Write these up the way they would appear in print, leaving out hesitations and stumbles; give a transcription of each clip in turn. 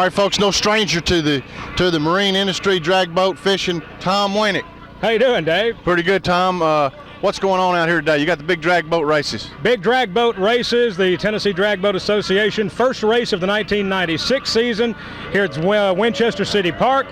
All right, folks, no stranger to the marine industry, drag boat fishing, Tom Waynick. How you doing, Dave? Pretty good, Tom. What's going on out here today? You got the big drag boat races. Big drag boat races, the Tennessee Drag Boat Association, first race of the 1996 season here at Winchester City Park.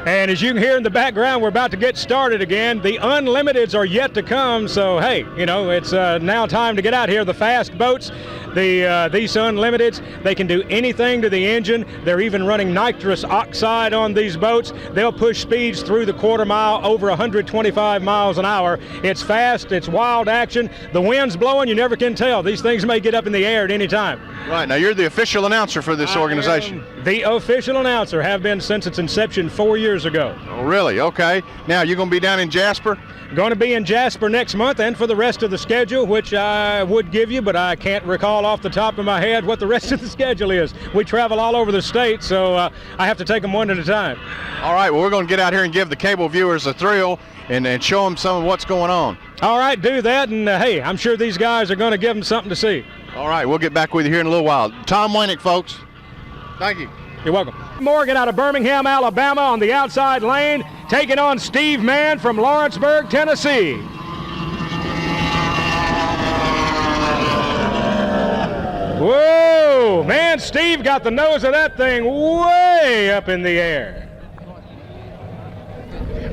And as you can hear in the background, we're about to get started again. The Unlimiteds are yet to come, so hey, you know, it's now time to get out here. The fast boats, these Unlimiteds, they can do anything to the engine. They're even running nitrous oxide on these boats. They'll push speeds through the quarter mile over 125 miles an hour. It's fast, it's wild action. The wind's blowing, you never can tell. These things may get up in the air at any time. Right, now you're the official announcer for this organization. The official announcer, have been since its inception 4 years ago. Oh, really? Okay. Now, you're going to be down in Jasper? Going to be in Jasper next month, and for the rest of the schedule, which I would give you, but I can't recall off the top of my head what the rest of the schedule is. We travel all over the state, so I have to take them one at a time. All right, well, we're going to get out here and give the cable viewers a thrill and show them some of what's going on. All right, do that, and hey, I'm sure these guys are going to give them something to see. All right, we'll get back with you here in a little while. Tom Waynick, folks. Thank you. You're welcome. Morgan out of Birmingham, Alabama on the outside lane, taking on Steve Mann from Lawrenceburg, Tennessee. Whoa, man, Steve got the nose of that thing way up in the air.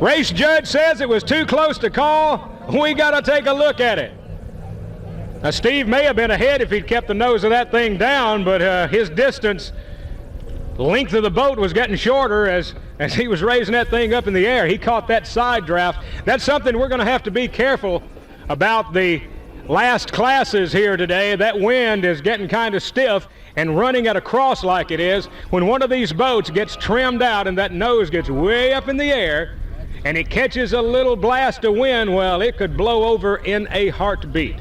Race judge says it was too close to call. We got to take a look at it. Now, Steve may have been ahead if he'd kept the nose of that thing down, but his distance, the length of the boat was getting shorter as he was raising that thing up in the air. He caught that side draft. That's something we're going to have to be careful about the last classes here today. That wind is getting kind of stiff and running at a cross like it is. When one of these boats gets trimmed out and that nose gets way up in the air and it catches a little blast of wind, well, it could blow over in a heartbeat.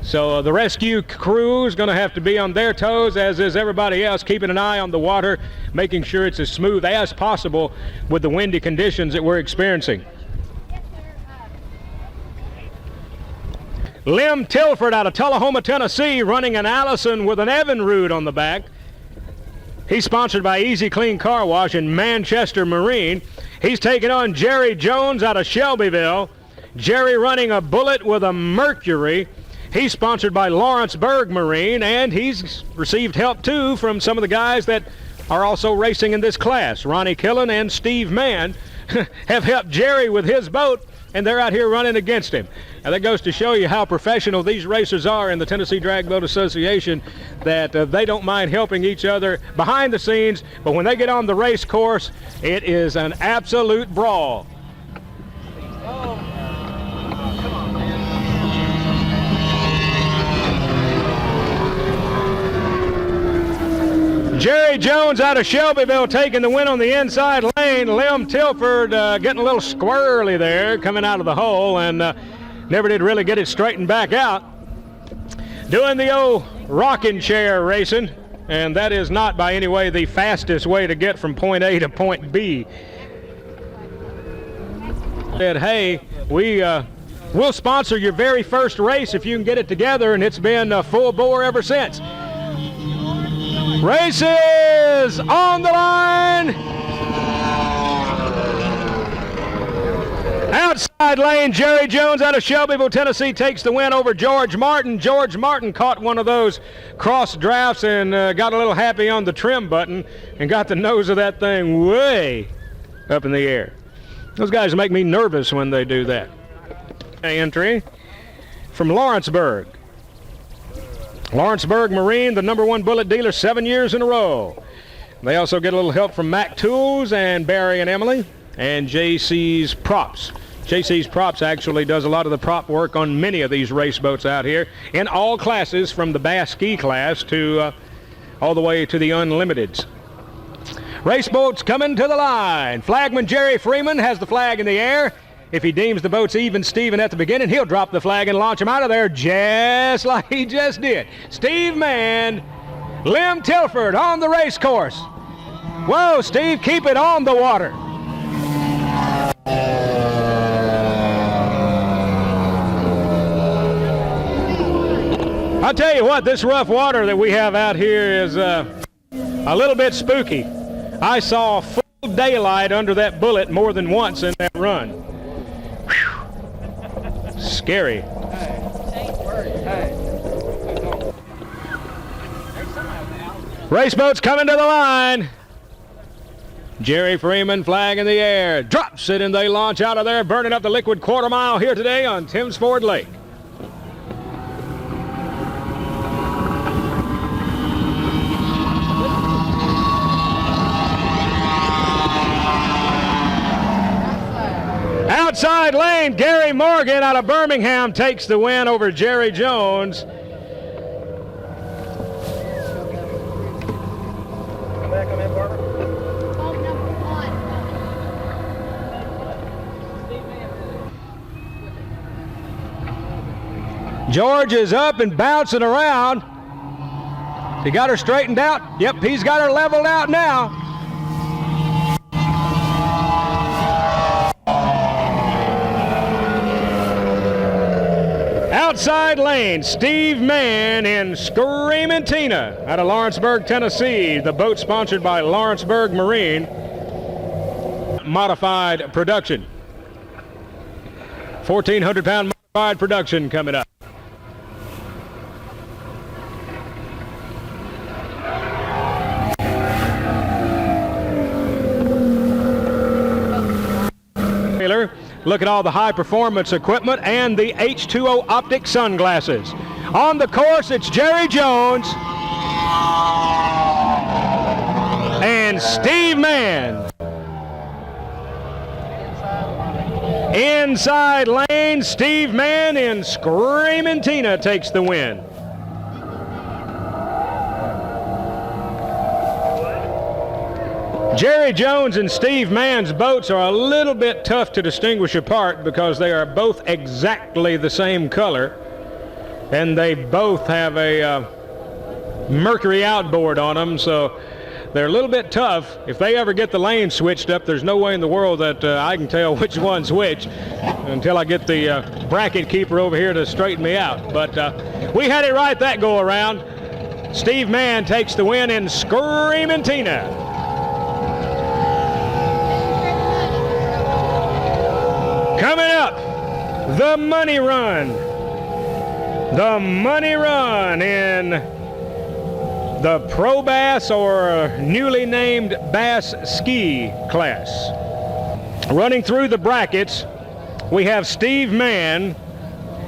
So the rescue crew is going to have to be on their toes, as is everybody else, keeping an eye on the water, making sure it's as smooth as possible with the windy conditions that we're experiencing. Lim Tilford out of Tullahoma, Tennessee, running an Allison with an Evinrude on the back. He's sponsored by Easy Clean Car Wash in Manchester Marine. He's taking on Jerry Jones out of Shelbyville. Jerry running a Bullet with a Mercury. He's sponsored by Lawrenceburg Marine, and he's received help, too, from some of the guys that are also racing in this class. Ronnie Killen and Steve Mann have helped Jerry with his boat, and they're out here running against him. Now, that goes to show you how professional these racers are in the Tennessee Drag Boat Association, that they don't mind helping each other behind the scenes, but when they get on the race course, it is an absolute brawl. Jerry Jones out of Shelbyville taking the win on the inside lane. Lim Tilford getting a little squirrely there coming out of the hole, and never did really get it straightened back out. Doing the old rocking chair racing, and that is not by any way the fastest way to get from point A to point B. Said, hey, we'll sponsor your very first race if you can get it together, and it's been full bore ever since. Races on the line. Outside lane, Jerry Jones out of Shelbyville, Tennessee takes the win over George Martin. George Martin caught one of those cross drafts and got a little happy on the trim button and got the nose of that thing way up in the air. Those guys make me nervous when they do that. Entry from Lawrenceburg. Lawrenceburg Marine, the #1 bullet dealer 7 years in a row. They also get a little help from Mac Tools and Barry and Emily and JC's Props. JC's Props actually does a lot of the prop work on many of these race boats out here in all classes, from the Bass Ski class to all the way to the Unlimiteds. Race boats coming to the line. Flagman Jerry Freeman has the flag in the air. If he deems the boat's even Steven at the beginning, he'll drop the flag and launch him out of there just like he just did. Steve Mann, Lim Tilford on the race course. Whoa, Steve, keep it on the water. I'll tell you what, this rough water that we have out here is a little bit spooky. I saw full daylight under that bullet more than once in that run. Whew. Scary. Race boat's coming to the line. Jerry Freeman, flag in the air, drops it, and they launch out of there, burning up the liquid quarter mile here today on Timms Ford Lake. Outside lane, Gary Morgan out of Birmingham takes the win over Jerry Jones. George is up and bouncing around. He got her straightened out. Yep, he's got her leveled out now. Outside lane, Steve Mann in Screamin' Tina out of Lawrenceburg, Tennessee. The boat sponsored by Lawrenceburg Marine Modified Production. 1,400-pound modified production coming up. Look at all the high-performance equipment and the H2O optic sunglasses. On the course, it's Jerry Jones and Steve Mann. Inside lane, Steve Mann in Screamin' Tina takes the win. Jerry Jones and Steve Mann's boats are a little bit tough to distinguish apart because they are both exactly the same color, and they both have a Mercury outboard on them, so they're a little bit tough. If they ever get the lane switched up, there's no way in the world that I can tell which one's which until I get the bracket keeper over here to straighten me out. But we had it right that go around. Steve Mann takes the win in Screamin' Tina. Coming up, the money run. The money run in the Pro Bass or newly named Bass Ski class. Running through the brackets, we have Steve Mann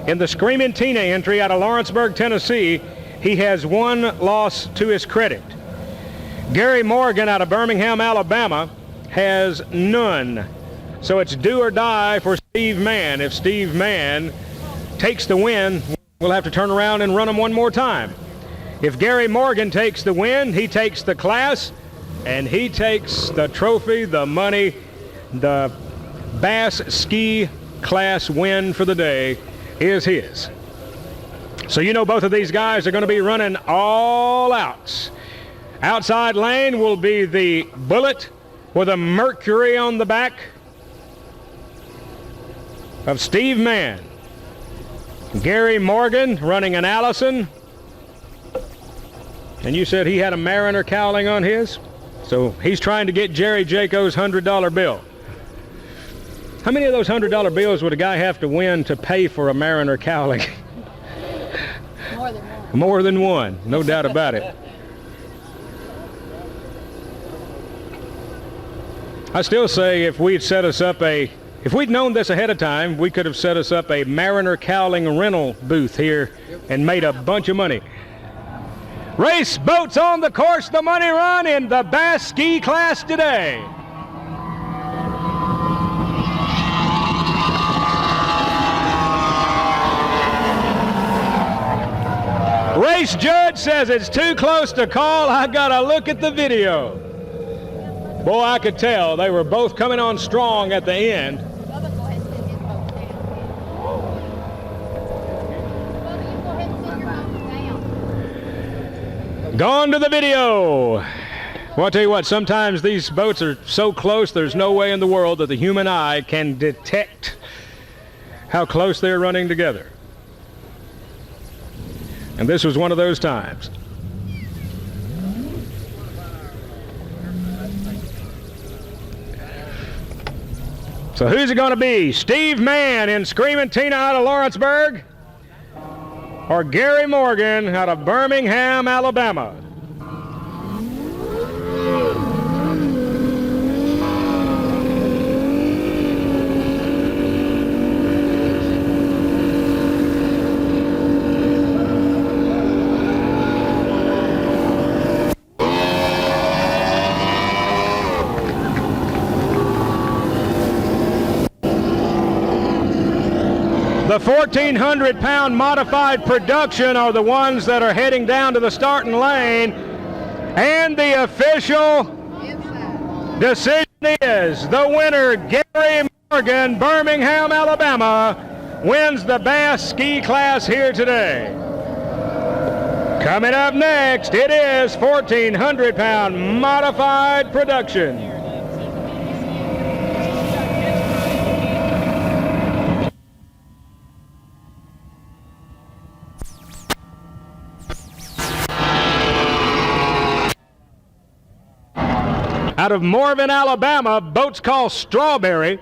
in the Screamin' Tina entry out of Lawrenceburg, Tennessee. He has one loss to his credit. Gary Morgan out of Birmingham, Alabama has none. So it's do or die for Steve Mann. If Steve Mann takes the win, we'll have to turn around and run him one more time. If Gary Morgan takes the win, he takes the class, and he takes the trophy, the money. The Bass Ski class win for the day is his. So you know both of these guys are going to be running all out. Outside lane will be the Bullet with a Mercury on the back of Steve Mann. Gary Morgan running an Allison. And you said he had a Mariner cowling on his? So he's trying to get Jerry Jaco's $100 bill. How many of those $100 bills would a guy have to win to pay for a Mariner cowling? More than one. More than one, no doubt about it. I still say if we'd known this ahead of time, we could have set us up a Mariner cowling rental booth here and made a bunch of money. Race boats on the course, the money run in the Bass Ski class today. Race judge says it's too close to call. I gotta look at the video. Boy, I could tell they were both coming on strong at the end. Gone to the video. Well, I'll tell you what, sometimes these boats are so close, there's no way in the world that the human eye can detect how close they're running together. And this was one of those times. So who's it going to be? Steve Mann in Screaming Tina out of Lawrenceburg, or Gary Morgan out of Birmingham, Alabama? The 1,400-pound modified production are the ones that are heading down to the starting lane. And the official decision is the winner, Gary Morgan, Birmingham, Alabama, wins the Bass Ski Class here today. Coming up next, it is 1,400-pound modified production. Out of Morven, Alabama, boats called Strawberry,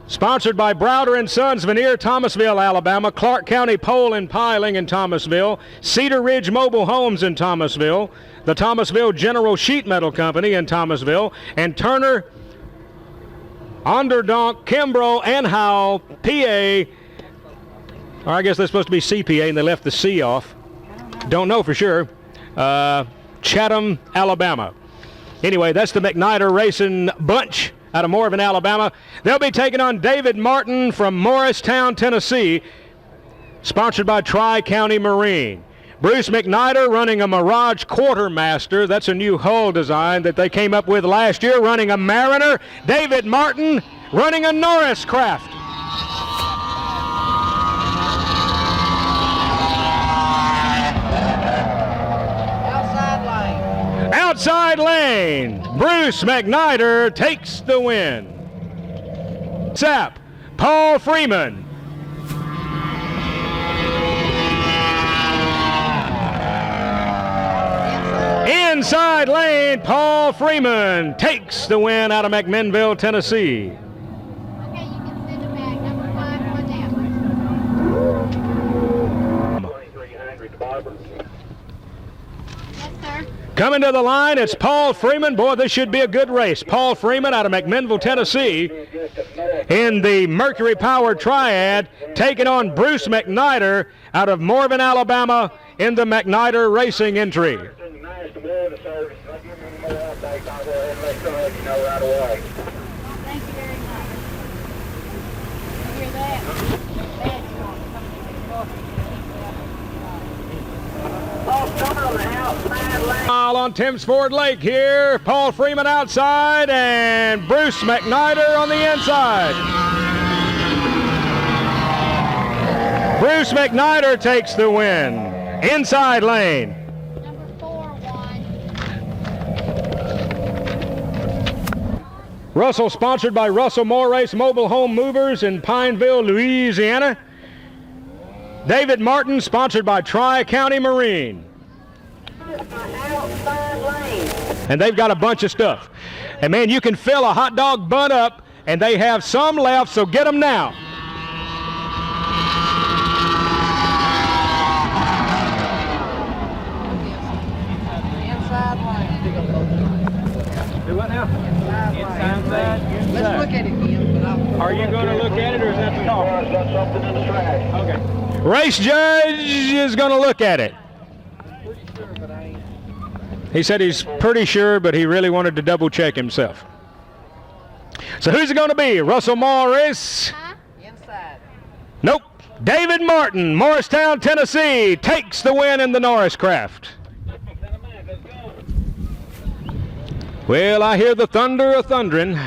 sponsored by Browder and Sons Veneer, Thomasville, Alabama, Clark County Pole and Piling in Thomasville, Cedar Ridge Mobile Homes in Thomasville, the Thomasville General Sheet Metal Company in Thomasville, and Turner, Onderdonk, Kimbrough, and Howell, PA, or I guess they're supposed to be CPA and they left the C off. Don't know for sure. Chatham, Alabama. Anyway, that's the McNider Racing Bunch out of Morven, Alabama. They'll be taking on David Martin from Morristown, Tennessee, sponsored by Tri-County Marine. Bruce McNider running a Mirage Quartermaster. That's a new hull design that they came up with last year, running a Mariner. David Martin running a Norris Craft. Outside lane, Bruce McNider takes the win. Sap, Paul Freeman. Inside lane, Paul Freeman takes the win out of McMinnville, Tennessee. Okay, you can send it back. Number 5, one down. 2300 Barbara. Yes, sir. Coming to the line, it's Paul Freeman. Boy, this should be a good race. Paul Freeman out of McMinnville, Tennessee, in the Mercury-powered Triad, taking on Bruce McNider out of Morven, Alabama, in the McNider Racing entry. Nice to know the service. I'll give you more updates. I'll go ahead and let you know right away. Thank you very much. You hear that? Bad song. Oh, coming on the outside lane. On Timms Ford Lake here, Paul Freeman outside and Bruce McNider on the inside. Bruce McNider takes the win. Inside lane. Number 4, one. Russell, sponsored by Russell Morrace Mobile Home Movers in Pineville, Louisiana. David Martin, sponsored by Tri-County Marine. And they've got a bunch of stuff. And man, you can fill a hot dog bun up, and they have some left, so get them now. Inside lane. Do what now? Inside lane. Let's look at it again. But Are you going to look at it, or is that the call? Car's got something in the trash. Okay. Race judge is going to look at it. pretty sure, but I ain't. He said he's pretty sure, but he really wanted to double check himself. So who's it going to be? Russell Morris? Huh? Inside. Nope. David Martin, Morristown, Tennessee, takes the win in the Norris Craft. Well, I hear the thunder a thundering,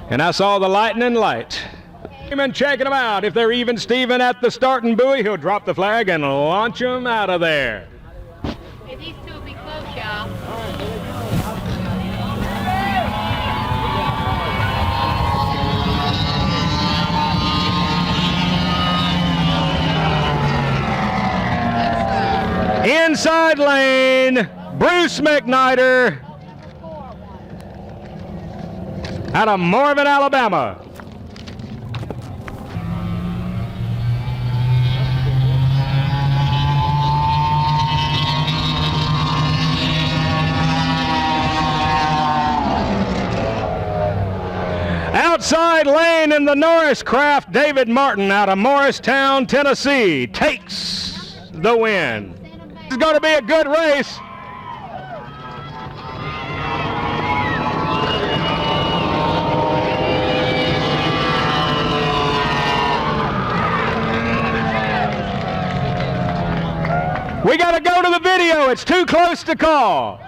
and I saw the lightning light. And checking them out. If they're even Steven at the starting buoy, he'll drop the flag and launch them out of there. Hey, these two will be close, y'all. Inside lane, Bruce McNider. out of Marvin, Alabama. Outside lane in the Norris craft, David Martin out of Morristown, Tennessee, takes the win. This is going to be a good race. We got to go to the video. It's too close to call.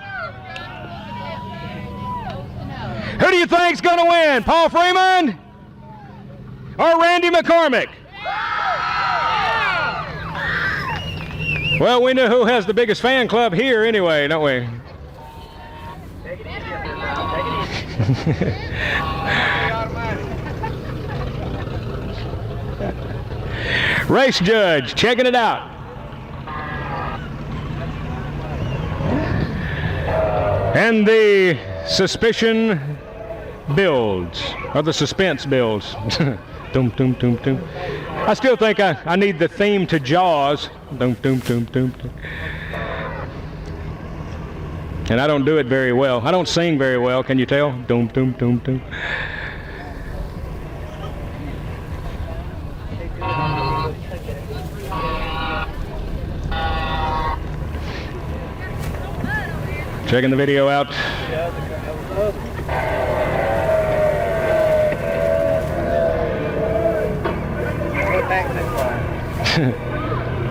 Who do you think's going to win? Paul Freeman or Randy McCormick? Well, we know who has the biggest fan club here anyway, don't we? Take it easy up there, Take it easy. Race judge checking it out. And the suspicion builds, or the suspense builds. Doom, doom, doom, doom. I still think I need the theme to Jaws. Doom, doom, doom, doom, doom. And I don't do it very well. I don't sing very well, can you tell? Doom, doom, doom, doom. Checking the video out.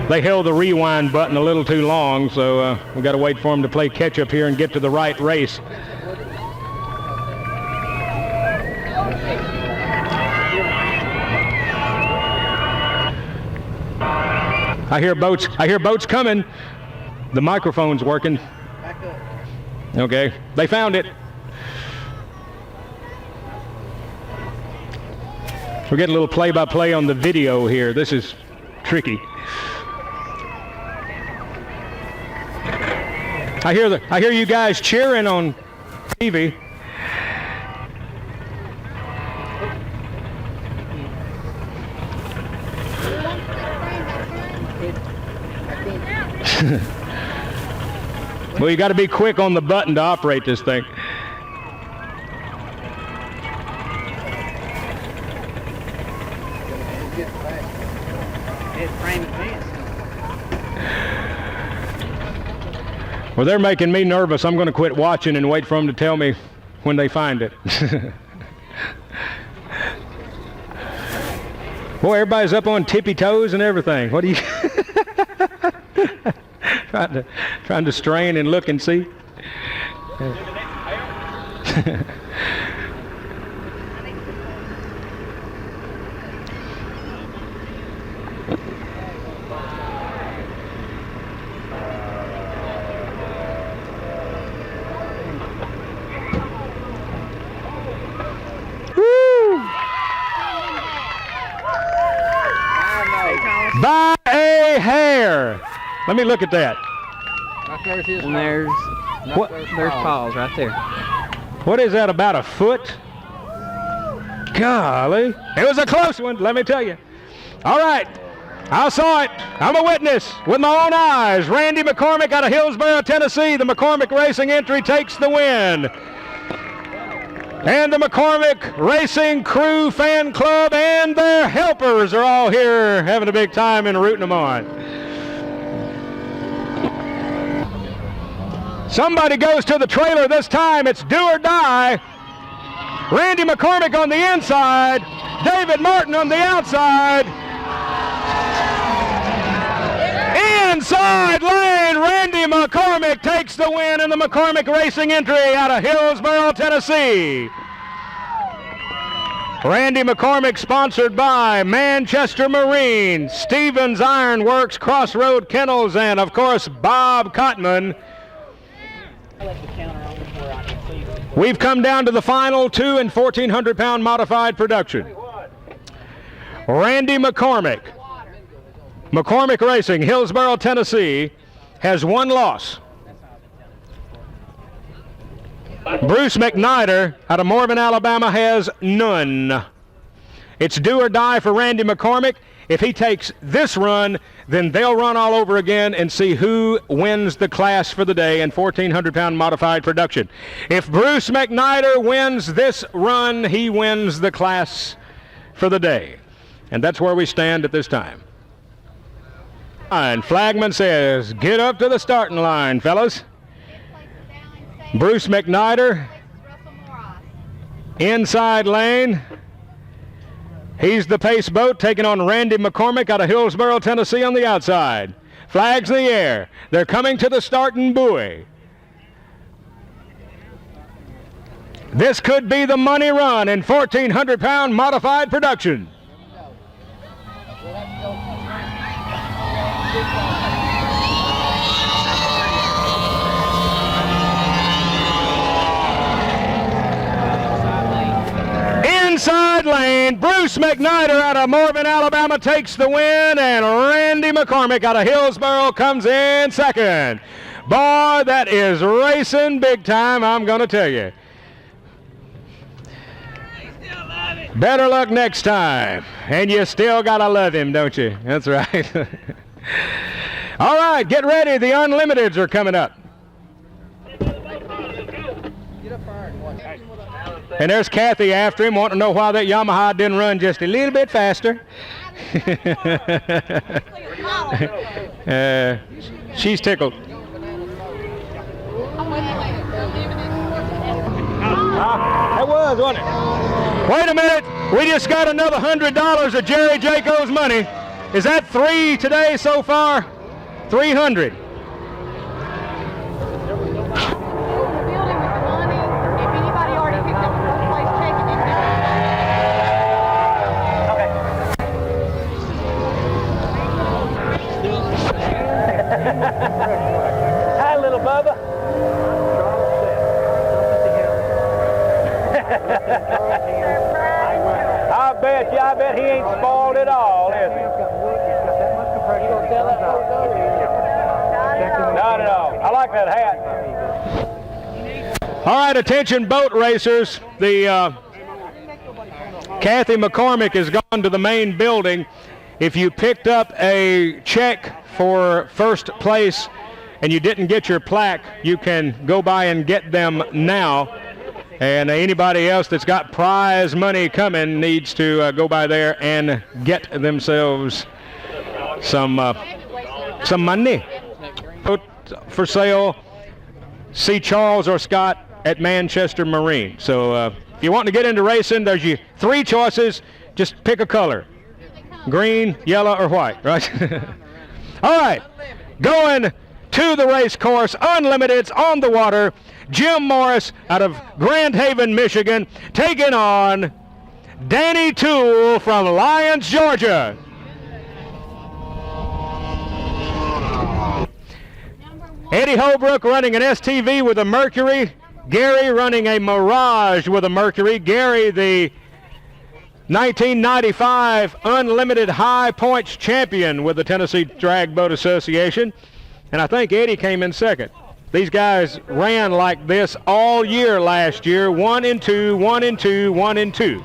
They held the rewind button a little too long, so we got to wait for them to play catch up here and get to the right race. I hear boats coming. The microphone's working. Okay, they found it. We're getting a little play-by-play on the video here. This is tricky. I hear you guys cheering on TV. Well, you got to be quick on the button to operate this thing. Well, they're making me nervous. I'm going to quit watching and wait for them to tell me when they find it. Boy, everybody's up on tippy toes and everything. What are you trying to strain and look and see? By a hair. Let me look at that. Right there's his. And there's Paul's right there. What is that, about a foot? Golly. It was a close one, let me tell you. All right. I saw it. I'm a witness with my own eyes. Randy McCormick out of Hillsborough, Tennessee. The McCormick Racing entry takes the win. And the McCormick Racing Crew Fan Club and their helpers are all here having a big time and rooting them on. Somebody goes to the trailer this time. It's do or die. Randy McCormick on the inside. David Martin on the outside. Inside lane, Randy McCormick takes the win in the McCormick Racing entry out of Hillsborough, Tennessee. Randy McCormick sponsored by Manchester Marine, Stevens Iron Works, Crossroad Kennels, and of course Bob Cotman. We've come down to the final 2 and 1,400-pound modified production. Randy McCormick, McCormick Racing, Hillsborough, Tennessee, has one loss. Bruce McNider out of Morven, Alabama has none. It's do or die for Randy McCormick. If he takes this run, then they'll run all over again and see who wins the class for the day in 1,400-pound modified production. If Bruce McNider wins this run, he wins the class for the day. And that's where we stand at this time. And Flagman says, get up to the starting line, fellas. Bruce McNider, inside lane. He's the pace boat taking on Randy McCormick out of Hillsboro, Tennessee on the outside. Flags in the air. They're coming to the starting buoy. This could be the money run in 1,400-pound modified production. Inside lane, Bruce McNider out of Morven, Alabama takes the win, and Randy McCormick out of Hillsboro comes in second. Boy, that is racing big time, I'm going to tell you. Better luck next time. And you still got to love him, don't you? That's right. All right, get ready. The Unlimiteds are coming up. And there's Kathy after him, wanting to know why that Yamaha didn't run just a little bit faster. She's tickled. That was, wasn't it? Wait a minute. We just got another $100 of Jerry Jaco's money. Is that 3 today so far? 300. Hi, little Bubba. I bet he ain't spoiled at all, is he? Not at all. I like that hat. All right, attention boat racers. The Kathy McCormick has gone to the main building. If you picked up a check for first place and you didn't get your plaque, you can go by and get them now. And anybody else that's got prize money coming needs to go by there and get themselves some money. Put for sale, see Charles or Scott at Manchester Marine. So if you want to get into racing, there's your 3 choices. Just pick a color. Green, yellow, or white, right? All right, going to the race course, Unlimited's on the water. Jim Morris out of Grand Haven, Michigan, taking on Danny Toole from Lyons, Georgia. Eddie Holbrook running an STV with a Mercury. Gary running a Mirage with a Mercury. Gary, the 1995 Unlimited High Points champion with the Tennessee Drag Boat Association. And I think Eddie came in second. These guys ran like this all year last year, 1 and 2, 1 and 2, 1 and 2.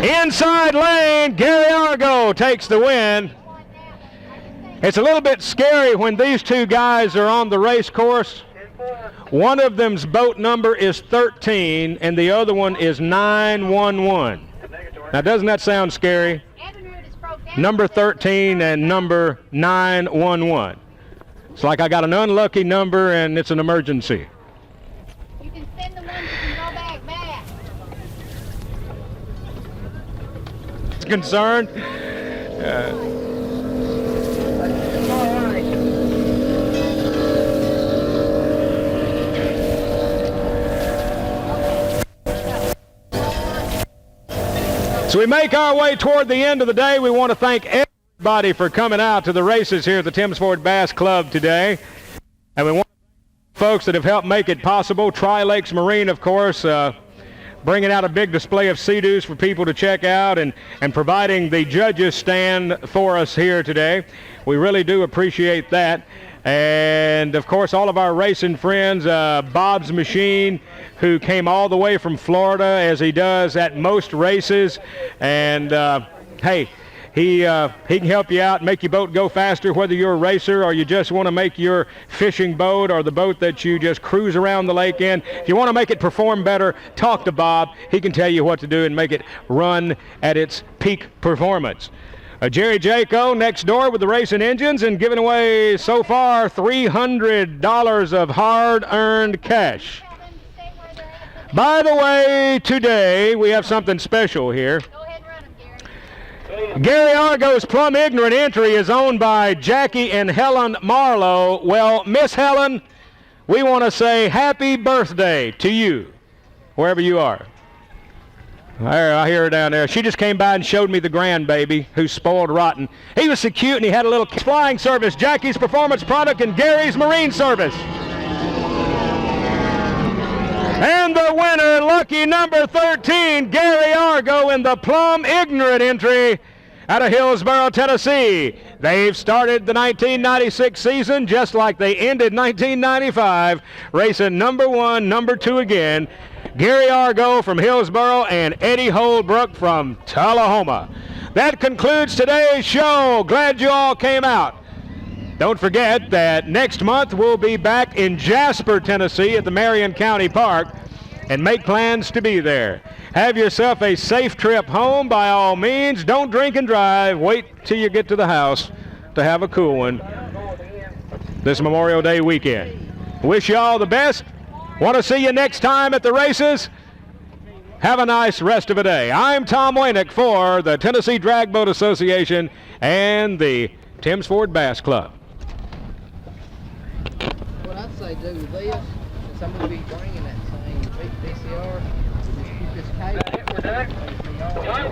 Inside lane, Gary Argo takes the win. It's a little bit scary when these two guys are on the race course. One of them's boat number is 13 and the other one is 911. Now, doesn't that sound scary? Number 13 and number 911. It's like I got an unlucky number and it's an emergency. You can send the ones that can go back. It's concerned. So we make our way toward the end of the day. We want to thank everybody for coming out to the races here at the Thames Ford Bass Club today. And we want to thank folks that have helped make it possible. Tri-Lakes Marine, of course, bringing out a big display of Sea-Doos for people to check out and providing the judges stand for us here today. We really do appreciate that. And of course, all of our racing friends, Bob's Machine, who came all the way from Florida, as he does at most races. And hey, he can help you out, make your boat go faster, whether you're a racer or you just want to make your fishing boat or the boat that you just cruise around the lake in. If you want to make it perform better, talk to Bob. He can tell you what to do and make it run at its peak performance. Jerry Jaco next door with the racing engines and giving away so far $300 of hard-earned cash. By the way, today we have something special here. Go ahead and run them, Gary. Gary Argo's Plum Ignorant entry is owned by Jackie and Helen Marlowe. Well, Miss Helen, we want to say happy birthday to you, wherever you are. There, I hear her down there. She just came by and showed me the grandbaby who's spoiled rotten. He was so cute and he had a little flying service, Jackie's Performance Product and Gary's Marine Service. And the winner, lucky number 13, Gary Argo in the Plum Ignorant entry out of Hillsboro, Tennessee. They've started the 1996 season just like they ended 1995, racing number 1, number 2 again. Gary Argo from Hillsboro and Eddie Holbrook from Tullahoma. That concludes today's show. Glad you all came out. Don't forget that next month we'll be back in Jasper, Tennessee at the Marion County Park and make plans to be there. Have yourself a safe trip home by all means. Don't drink and drive. Wait till you get to the house to have a cool one this Memorial Day weekend. Wish you all the best. Want to see you next time at the races? Have a nice rest of a day. I'm Tom Waynick for the Tennessee Drag Boat Association and the Timms Ford Bass Club. What I'd say do with this, since I'm going to be bringing that same VCR, keep this cable.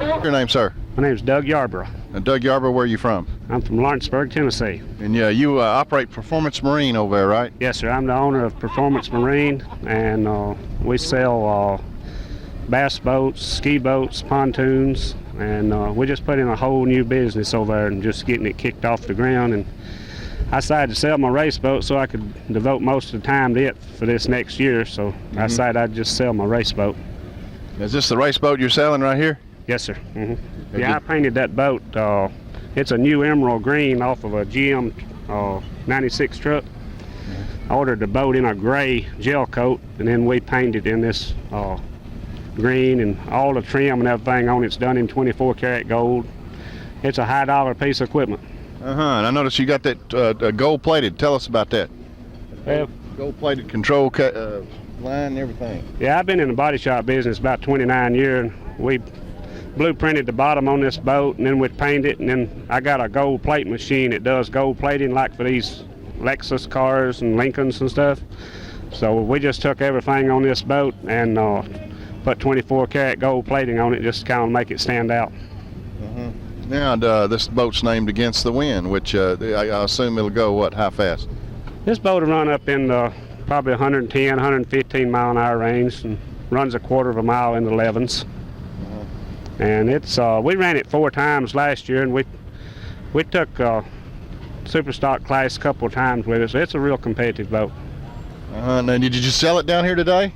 What's your name, sir? My name's Doug Yarborough. Doug Yarborough, where are you from? I'm from Lawrenceburg, Tennessee. And yeah, you operate Performance Marine over there, right? Yes, sir. I'm the owner of Performance Marine, and we sell bass boats, ski boats, pontoons, and we just put in a whole new business over there and just getting it kicked off the ground. And I decided to sell my race boat so I could devote most of the time to it for this next year. So I decided I'd just sell my race boat. Is this the race boat you're selling right here? Yes, sir. Yeah, I painted that boat. It's a new emerald green off of a GM 96 truck. I ordered the boat in a gray gel coat, and then we painted in this green, and all the trim and everything on it's done in 24 karat gold. It's a high dollar piece of equipment. And I noticed you got that gold plated. Tell us about that. Gold plated control line and everything. Yeah, I've been in the body shop business about 29 years. We blueprinted the bottom on this boat, and then we painted it, and then I got a gold plate machine that does gold plating like for these Lexus cars and Lincolns and stuff. So we just took everything on this boat and put 24 karat gold plating on it just to kind of make it stand out. Now this boat's named Against the Wind, which I assume it'll go what, how fast? This boat will run up in probably 110, 115 mile an hour range and runs a quarter of a mile in the 11s. And it's we ran it 4 times last year, and we took super stock class a couple of times with it, so it's a real competitive boat. Now, did you sell it down here today?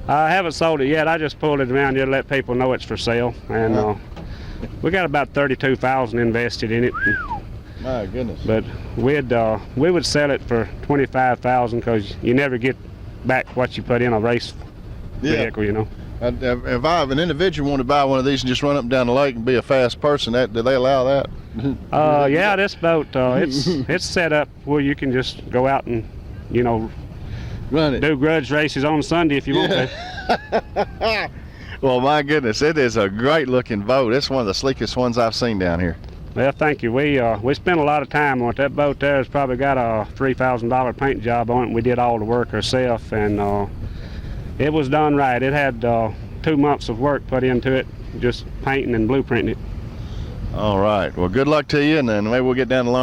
I haven't sold it yet. I just pulled it around here to let people know it's for sale, and we got about $32,000 invested in it. My goodness. But we would sell it for $25,000 because you never get back what you put in a race vehicle, you know. If an individual wanted to buy one of these and just run up and down the lake and be a fast person, do they allow that? Yeah, this boat it's set up where you can just go out and run it. Do grudge races on Sunday if you want to. Well, my goodness, it is a great looking boat. It's one of the sleekest ones I've seen down here. Well, thank you. We spent a lot of time on it. That boat there has probably got a $3,000 paint job on it, and we did all the work ourselves, and it was done right. It had 2 months of work put into it, just painting and blueprinting it. All right. Well, good luck to you, and then maybe we'll get down the line.